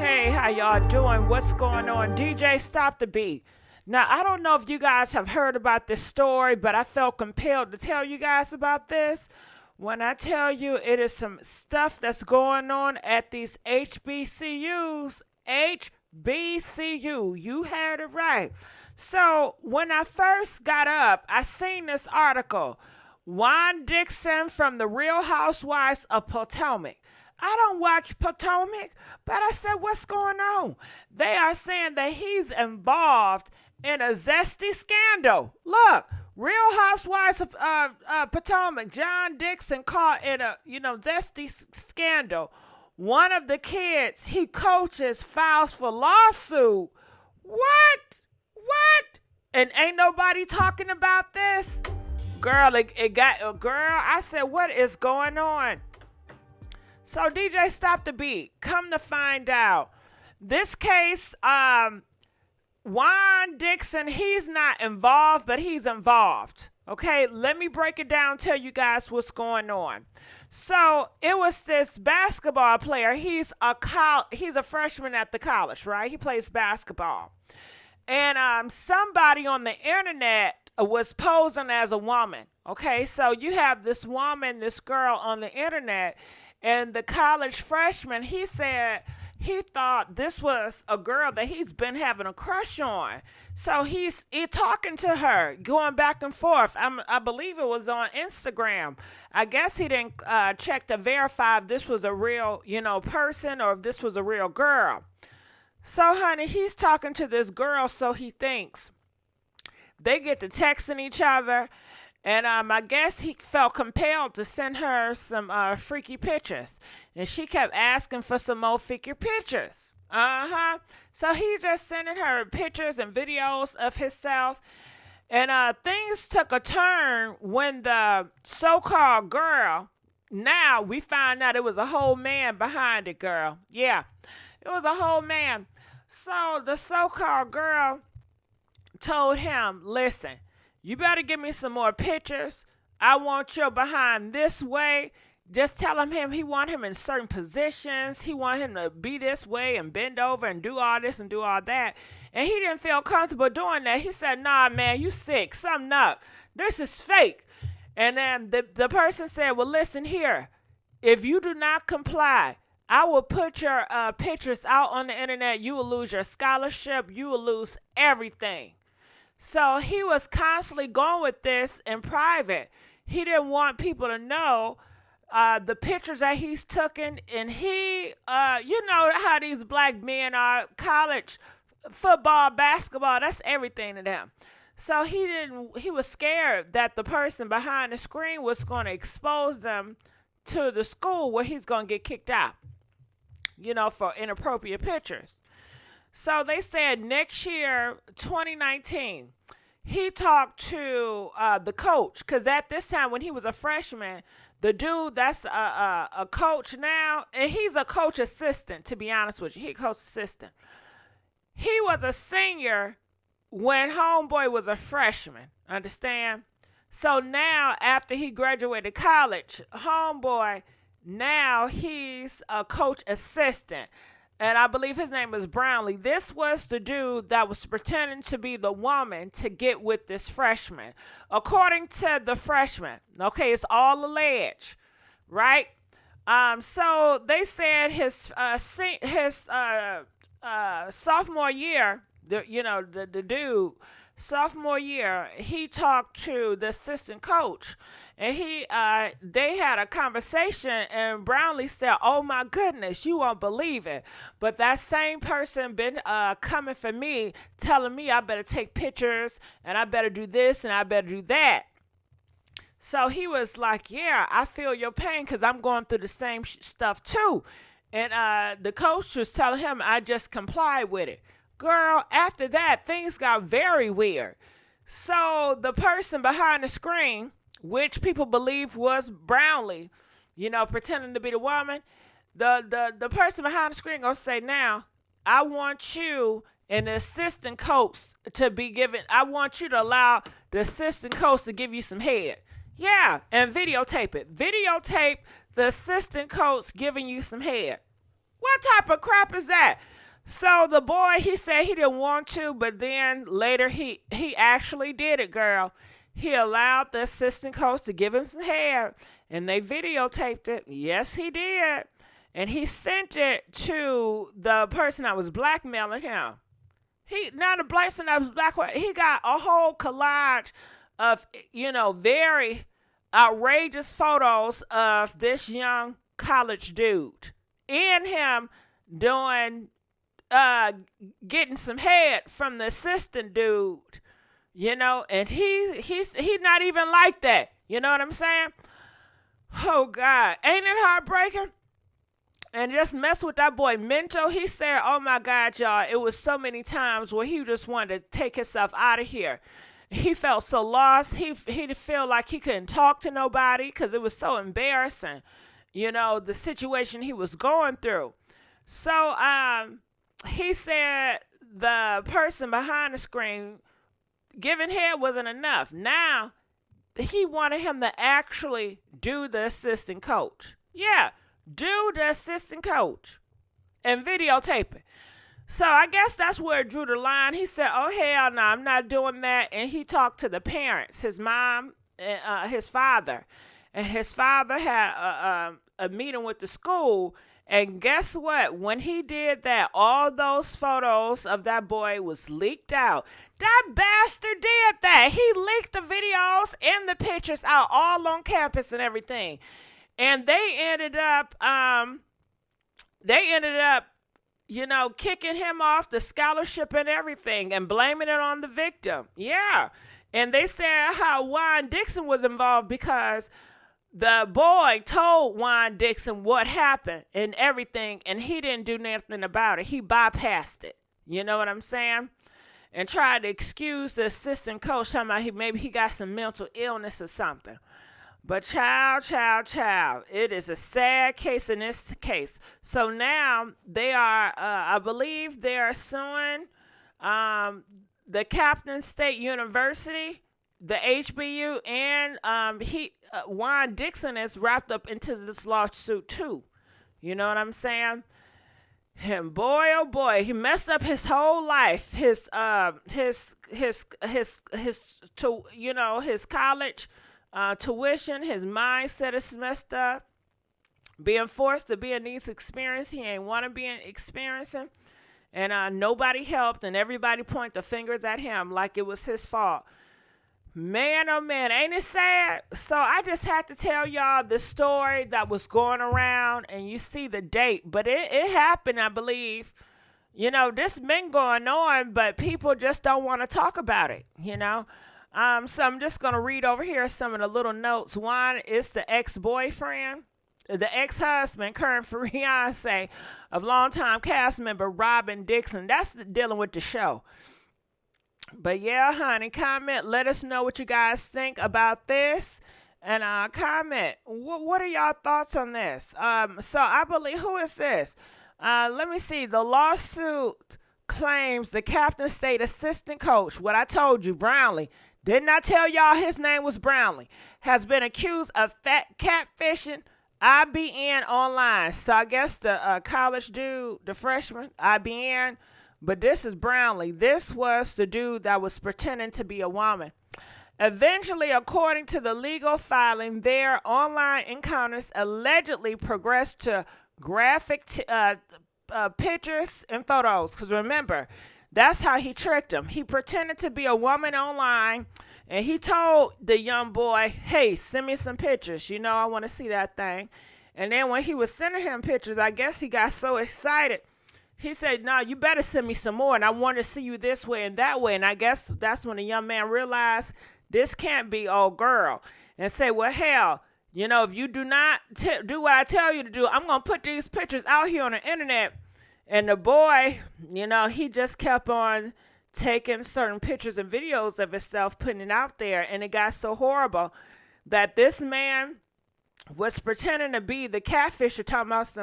Hey, how y'all doing? What's going on? DJ, stop the beat. Now, I don't know if you guys have heard about this story, but I felt compelled to tell you guys about this. When I tell you it is some stuff that's going on at these HBCUs, HBCU, you heard it right. So, when I first got up, I seen this article. Juan Dixon from the Real Housewives of Potomac. I don't watch Potomac, but I said, what's going on? They are saying that he's involved in a ZESTY scandal. Look, Real Housewives of Potomac, John Dixon caught in a, ZESTY scandal. One of the kids he coaches files for lawsuit. What? And ain't nobody talking about this? Girl, I said, what is going on? So DJ, stop the beat. Come to find out, this case, Juan Dixon, he's not involved, but he's involved. Okay, let me break it down, tell you guys what's going on. So it was this basketball player. He's a freshman at the college, right? He plays basketball. And somebody on the internet was posing as a woman. Okay, so you have this woman, this girl on the internet. And the college freshman, he said he thought this was a girl that he's been having a crush on. So he's talking to her, going back and forth. I believe it was on Instagram. I guess he didn't check to verify if this was a real, person or if this was a real girl. So, honey, he's talking to this girl, so he thinks. They get to texting each other. And I guess he felt compelled to send her some freaky pictures. And she kept asking for some more freaky pictures. So he's just sending her pictures and videos of himself. And things took a turn when the so-called girl, now we find out it was a whole man behind it, girl. Yeah, it was a whole man. So the so-called girl told him, listen, you better give me some more pictures. I want your behind this way. Just telling him he want him in certain positions. He want him to be this way and bend over and do all this and do all that. And he didn't feel comfortable doing that. He said, nah, man, you sick. Something up. This is fake. And then the person said, well, listen here. If you do not comply, I will put your pictures out on the internet. You will lose your scholarship. You will lose everything. So he was constantly going with this in private. He didn't want people to know the pictures that he's taken. And he, you know how these black men are, college, football, basketball, that's everything to them. So he was scared that the person behind the screen was going to expose them to the school where he's going to get kicked out, for inappropriate pictures. So they said next year, 2019, he talked to the coach. Because at this time, when he was a freshman, the dude that's a coach now, and he's a coach assistant, to be honest with you. He's a coach assistant. He was a senior when homeboy was a freshman. Understand? So now, after he graduated college, homeboy, now he's a coach assistant. And I believe his name is Brownlee. This was the dude that was pretending to be the woman to get with this freshman. According to the freshman, okay, it's all alleged, right? So they said his sophomore year, the dude, sophomore year, he talked to the assistant coach. And they had a conversation, and Brownlee said, oh, my goodness, you won't believe it. But that same person been coming for me, telling me I better take pictures, and I better do this, and I better do that. So he was like, yeah, I feel your pain because I'm going through the same stuff, too. And the coach was telling him I just complied with it. Girl, after that, things got very weird. So the person behind the screen, which people believe was Brownlee, pretending to be the woman, the person behind the screen gonna say, now, I want you and the assistant coach to be given, I want you to allow the assistant coach to give you some head. Yeah, and videotape it. Videotape the assistant coach giving you some head. What type of crap is that? So the boy, he said he didn't want to, but then later he actually did it, girl. He allowed the assistant coach to give him some head, and they videotaped it. Yes, he did. And he sent it to the person that was blackmailing him. He not a person that was black. He got a whole collage of, very outrageous photos of this young college dude and him doing getting some head from the assistant dude, and he's not even like that. You know what I'm saying? Oh God, ain't it heartbreaking? And just mess with that boy mental. He said, oh my God, y'all, it was so many times where he just wanted to take himself out of here. He felt so lost. He feel like he couldn't talk to nobody because it was so embarrassing, the situation he was going through. So he said the person behind the screen giving head wasn't enough. Now he wanted him to actually do the assistant coach. Yeah, do the assistant coach and videotape it. So I guess that's where it drew the line. He said, oh, hell no, I'm not doing that. And he talked to the parents, his mom, and his father. And his father had a meeting with the school. And guess what? When he did that, all those photos of that boy was leaked out. That bastard did that. He leaked the videos and the pictures out all on campus and everything. And they ended up kicking him off the scholarship and everything and blaming it on the victim. Yeah. And they said how Juan Dixon was involved because the boy told Juan Dixon what happened and everything, and he didn't do nothing about it. He bypassed it. You know what I'm saying? And tried to excuse the assistant coach, talking about maybe he got some mental illness or something. But child, it is a sad case in this case. So now they are, I believe they are suing the Captain State University, the HBU, and Juan Dixon is wrapped up into this lawsuit too. You know what I'm saying? And boy, oh boy, he messed up his whole life. His college tuition, his mindset is messed up. Being forced to be in these experiences he ain't want to be experiencing. And nobody helped, and everybody pointed the fingers at him like it was his fault. Man, oh man, ain't it sad? So I just had to tell y'all the story that was going around, and you see the date. But it happened, I believe. This been going on, but people just don't want to talk about it, So I'm just going to read over here some of the little notes. One is the ex-boyfriend, the ex-husband, current fiance of longtime cast member Robin Dixon. That's dealing with the show. But yeah, honey, comment. Let us know what you guys think about this. And comment. What are y'all thoughts on this? So I believe, who is this? Let me see. The lawsuit claims the Captain State assistant coach, what I told you, Brownlee, didn't I tell y'all his name was Brownlee, has been accused of catfishing IBN online. So I guess the college dude, the freshman, IBN. But this is Brownlee. This was the dude that was pretending to be a woman. Eventually, according to the legal filing, their online encounters allegedly progressed to graphic pictures and photos. Because remember, that's how he tricked him. He pretended to be a woman online, and he told the young boy, hey, send me some pictures. I want to see that thing. And then when he was sending him pictures, I guess he got so excited. He said, no, you better send me some more, and I want to see you this way and that way. And I guess that's when the young man realized this can't be old girl. And say, well, hell, if you do not do what I tell you to do, I'm going to put these pictures out here on the internet. And the boy, he just kept on taking certain pictures and videos of himself, putting it out there. And it got so horrible that this man was pretending to be the catfisher, talking about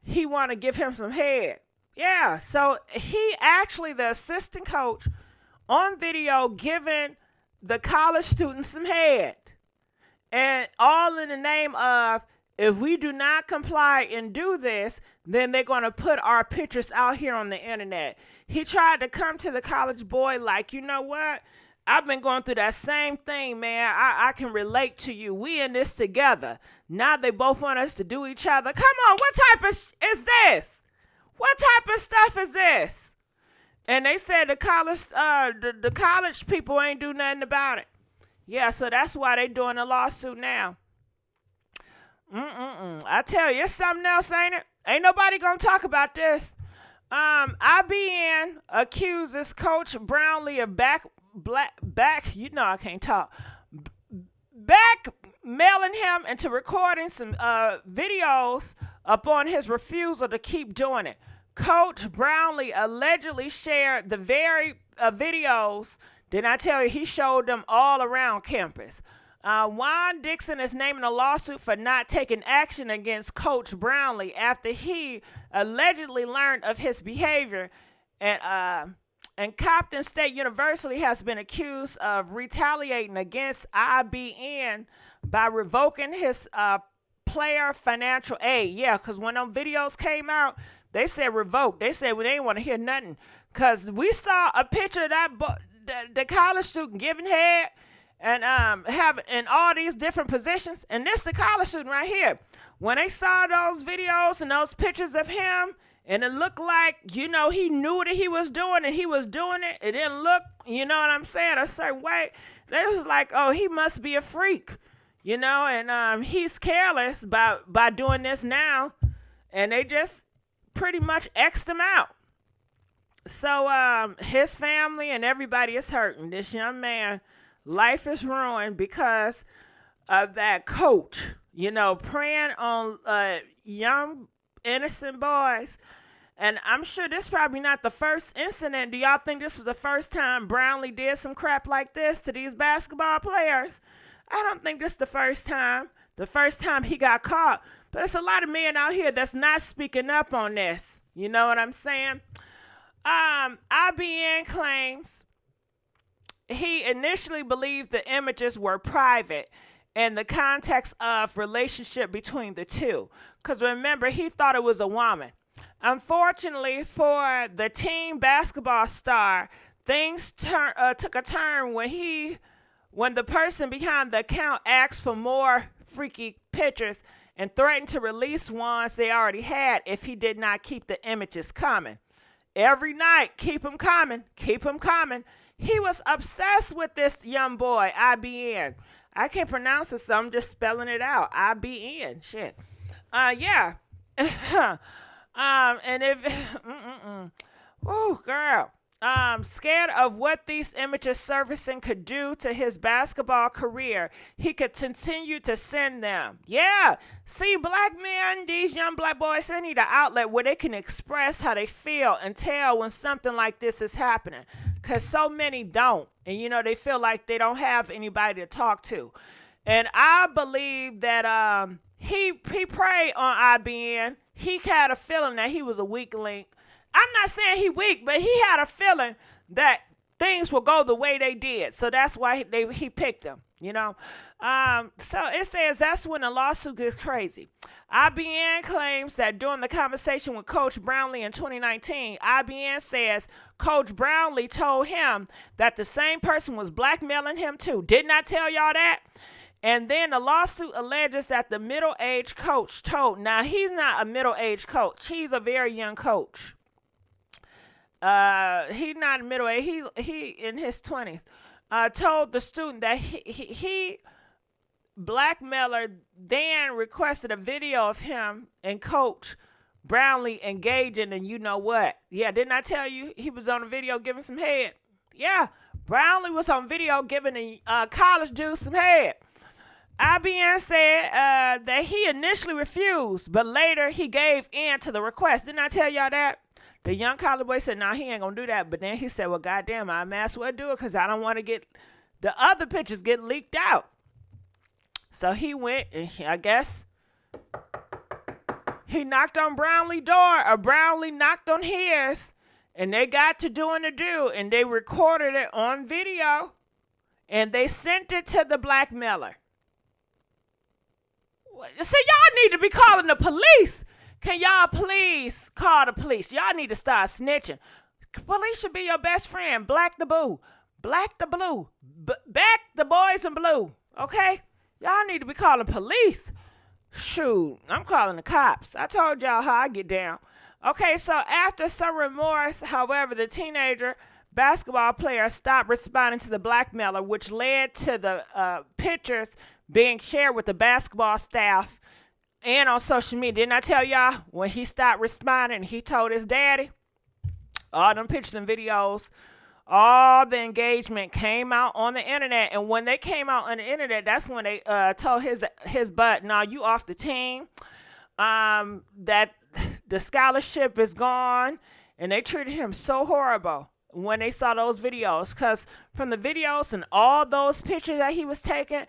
he want to give him some head. Yeah, so he actually, the assistant coach, on video giving the college students some head. And all in the name of, if we do not comply and do this, then they're going to put our pictures out here on the internet. He tried to come to the college boy like, you know what? I've been going through that same thing, man. I can relate to you. We in this together. Now they both want us to do each other. Come on, what type of is this? What type of stuff is this? And they said the college people ain't do nothing about it. Yeah, so that's why they doing a lawsuit now. I tell you, it's something else, ain't it? Ain't nobody gonna talk about this. IBN accuses Coach Brownlee of you know I can't talk. Mailing him into recording some videos upon his refusal to keep doing it. Coach Brownlee allegedly shared the very videos. Didn't I tell you he showed them all around campus? Juan Dixon is naming a lawsuit for not taking action against Coach Brownlee after he allegedly learned of his behavior. And Compton State University has been accused of retaliating against IBN by revoking his player financial aid. Yeah, because when them videos came out, they said revoke. They said we didn't want to hear nothing. Because we saw a picture of the college student giving head and having in all these different positions. And this the college student right here. When they saw those videos and those pictures of him, and it looked like, you know, he knew what he was doing and he was doing it. It didn't look, you know what I'm saying, a certain way. They was like, oh, he must be a freak, you know, and he's careless by doing this now. And they just pretty much X'd him out. So his family and everybody is hurting. This young man, life is ruined because of that coach, you know, preying on young innocent boys. And I'm sure this is probably not the first incident. Do y'all think this was the first time Brownlee did some crap like this to these basketball players? I don't think this is the first time. The first time he got caught. But there's a lot of men out here that's not speaking up on this. You know what I'm saying? IBN claims he initially believed the images were private in the context of relationship between the two. Because remember, he thought it was a woman. Unfortunately for the teen basketball star, things took a turn when the person behind the account asked for more freaky pictures and threatened to release ones they already had if he did not keep the images coming. Every night, keep them coming, keep them coming. He was obsessed with this young boy, IBN. I can't pronounce it, so I'm just spelling it out. IBN, shit. Yeah. And if, oh, girl. Scared of what these images surfacing could do to his basketball career, he could continue to send them. Yeah. See, black men, these young black boys, they need an outlet where they can express how they feel and tell when something like this is happening. Because so many don't. And, you know, they feel like they don't have anybody to talk to. And I believe that he preyed on IBN. He had a feeling that he was a weak link. I'm not saying he weak, but he had a feeling that things will go the way they did. So that's why he picked them, you know. So it says that's when the lawsuit gets crazy. IBN claims that during the conversation with Coach Brownlee in 2019, IBN says Coach Brownlee told him that the same person was blackmailing him too. Didn't I tell y'all that? And then the lawsuit alleges that the middle-aged coach told, now he's not a middle-aged coach. He's a very young coach. He's not middle-aged. He in his 20s. Told the student that he blackmailer then requested a video of him and Coach Brownlee engaging in you know what. Yeah, didn't I tell you he was on a video giving some head? Yeah, Brownlee was on video giving a college dude some head. IBN said that he initially refused, but later he gave in to the request. Didn't I tell y'all that? The young college boy said, nah, he ain't going to do that. But then he said, well, goddamn, I might as well do it because I don't want to get the other pictures get leaked out. So he went, and I guess he knocked on Brownlee's door, or Brownlee knocked on his, and they got to doing the do, and they recorded it on video, and they sent it to the blackmailer. See, y'all need to be calling the police. Can y'all please call the police? Y'all need to start snitching. Police should be your best friend. Black the boo. Black the blue. Back the boys in blue. Okay? Y'all need to be calling police. Shoot, I'm calling the cops. I told y'all how I get down. Okay, so after some remorse, however, the teenager basketball player stopped responding to the blackmailer, which led to the pictures being shared with the basketball staff and on social media. Didn't I tell y'all when he stopped responding, he told his daddy? All them pictures and videos, all the engagement came out on the internet. And when they came out on the internet, that's when they told his butt, "No, you off the team. That the scholarship is gone." And they treated him so horrible when they saw those videos. Because from the videos and all those pictures that he was taking,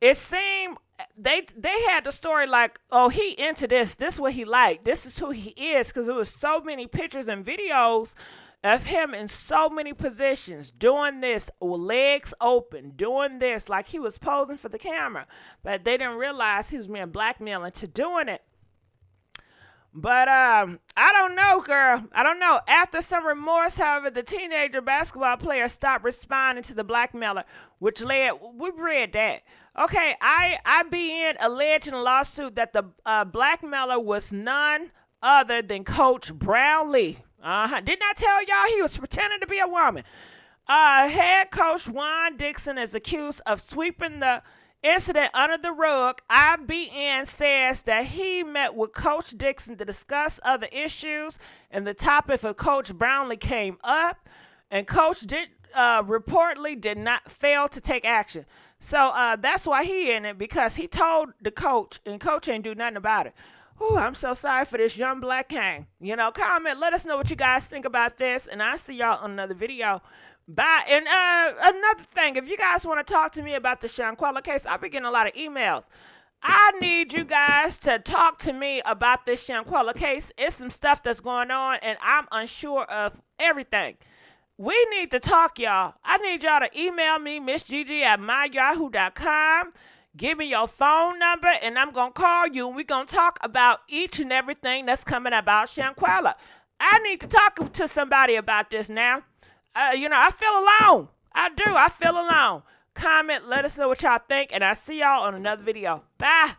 it seemed they had the story like, oh, he into this. This is what he liked. This is who he is. Because there was so many pictures and videos of him in so many positions, doing this, legs open, doing this, like he was posing for the camera. But they didn't realize he was being blackmailed into doing it. But I don't know, girl. I don't know. After some remorse, however, the teenager basketball player stopped responding to the blackmailer, which led, we read that. Okay, IBN alleged in a lawsuit that the blackmailer was none other than Coach Brownlee. Didn't I tell y'all he was pretending to be a woman? Head coach Juan Dixon is accused of sweeping the incident under the rug. IBN says that he met with Coach Dixon to discuss other issues, and the topic of Coach Brownlee came up, and Coach reportedly did not fail to take action. So that's why he in it, because he told the coach, and coach ain't do nothing about it. Ooh, I'm so sorry for this young black king. You know, comment, let us know what you guys think about this, and I'll see y'all on another video. Bye. And another thing, if you guys want to talk to me about the Shanquella case, I've been getting a lot of emails. I need you guys to talk to me about this Shanquella case. It's some stuff that's going on, and I'm unsure of everything. We need to talk, y'all. I need y'all to email me, MissGiGi at myyahoo.com. Give me your phone number, and I'm going to call you, and we're going to talk about each and everything that's coming about Shanquella. I need to talk to somebody about this now. I feel alone. I do. I feel alone. Comment, let us know what y'all think, and I'll see y'all on another video. Bye.